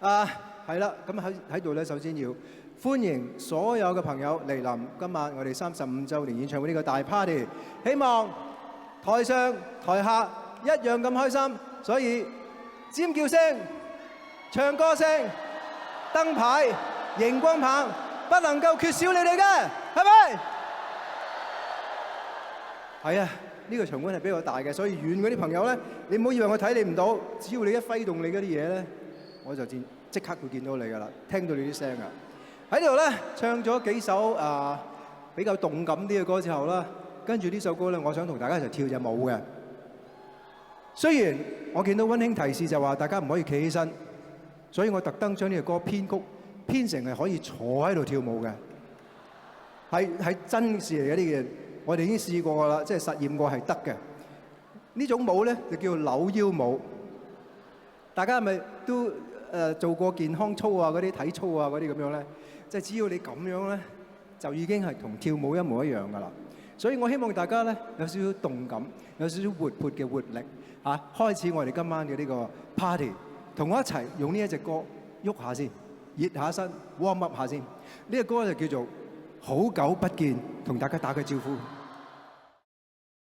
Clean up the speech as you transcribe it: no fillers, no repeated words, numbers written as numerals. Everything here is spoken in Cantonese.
係啦，咁喺度咧，首先要歡迎所有嘅朋友嚟臨今晚我哋35週年演唱會呢個大 party， 希望台上台下一樣咁開心，所以尖叫聲、唱歌聲、燈牌、熒光棒不能夠缺少你哋嘅，係咪？係啊，呢個場館係比較大嘅，所以遠嗰啲朋友咧，你唔好以為我睇你唔到，只要你一揮動你嗰啲嘢咧，我就即刻會見到你㗎啦，聽到你啲聲啊！喺呢度咧唱咗幾首比較動感啲嘅歌之後啦，跟住呢首歌咧，我想同大家一齊跳隻舞嘅。雖然我見到溫馨提示就話大家唔可以企起身，所以我特登將呢個歌編曲編成係可以坐喺度跳舞嘅，係真事嚟嘅呢件，我哋已經試過㗎啦，即係實驗過係得嘅。呢種舞咧就叫扭腰舞，大家係咪都做過健康操啊、嗰啲體操啊嗰啲咁樣咧？即係只要你咁樣咧，就已經係同跳舞一模一樣㗎啦。所以我希望大家咧有少少動感，有少少活潑嘅活力嚇，開始我哋今晚嘅呢個 party， 同我一齊用呢一隻歌喐下先，熱下身 ，warm up 下先。呢個歌就叫做《好久不見》，同大家打個招呼。